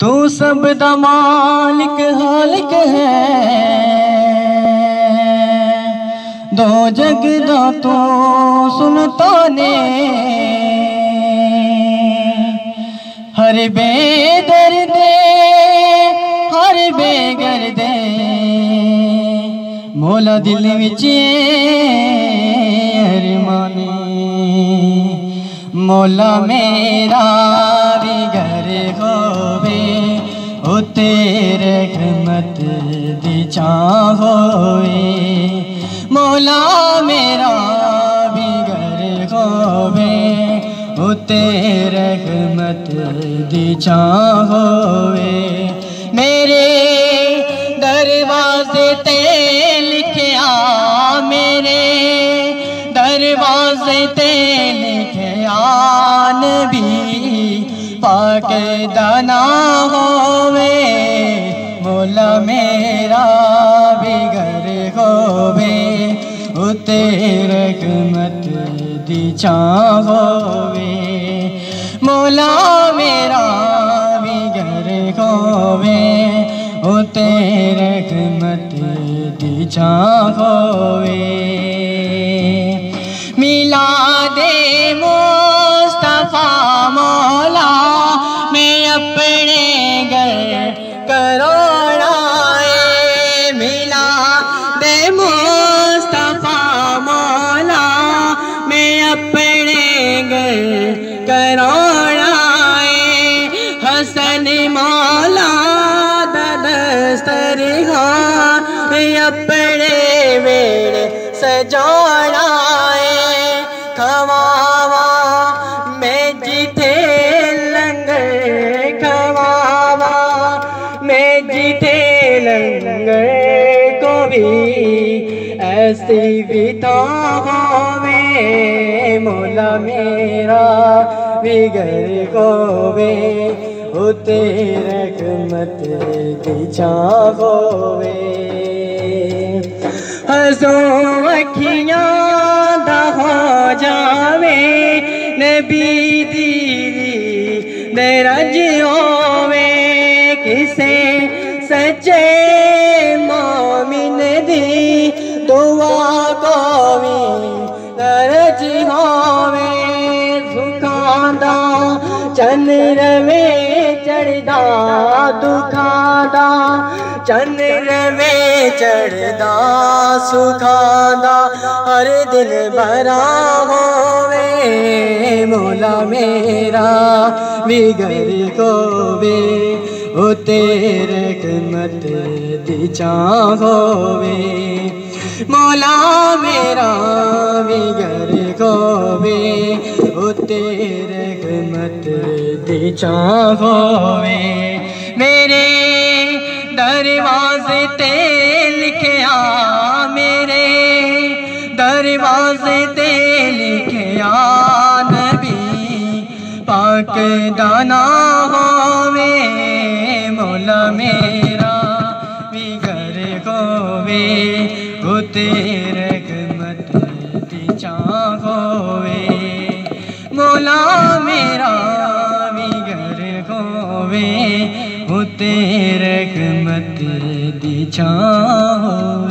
तू सब दा मालिक हालिक है, दो जग दा तू सुनता ने। हर बेदर्दे हर बेगर्दे मौला दिल विच अरमाने। मौला मेरा भी घर होवे ओ तेरे रहमत दी छां होवे। मौला मेरा भी घर होवे ओ तेरे रहमत दी छां होवे। मेरे दरवाजे ते लिखिया, मेरे दरवाजे ते लिखिया नबी पाक दाना होवे। मौला मेरा भी घर होवे ओ तेरे रहमत दी छां होवे। मौला मेरा भी घर होवे ओ तेरे रहमत दी छां होवे। मिलादे मुस्तफा मौला मैं अपने घर करोड़ाए। मिलादे मुस्तफा मौला मैं अपने घर करोड़ाए। हसन मौला दस्तरखान अपने वेड़े सजाड़ाए। खवावा मैं जिथे लंगर, खवावा मैं जिथे लंगर को भी ऐसी विधा होवे। मौला मेरा भी घर होवे ओ तेरे रहमत दी छां होवे। हज़ों अखियां दा हो जावे नबी दी दरज होवे। किसे सच्चे मोमिन दी दुआ को भी दरज होवे। सुखां दा चन रवे चढ़दा, दुखां दा चन रवे चढ़दा, सुखां दा हर दिन भरा होवे। मौला मेरा भी घर होवे ओ तेरे रहमत दी छां होवे। मौला मेरा भी घर होवे ओ तेरे रहमत दी छां होवे। मेरे दरवाजे ते लिखिया, मेरे दरवाजे ते लिखिया नबी पाक दाना होवे। मौला मेरा भी घर होवे ओ तेरे रहमत दी छां होवे। मौला मेरा भी घर होवे ओ तेरे रहमत दी छां होवे।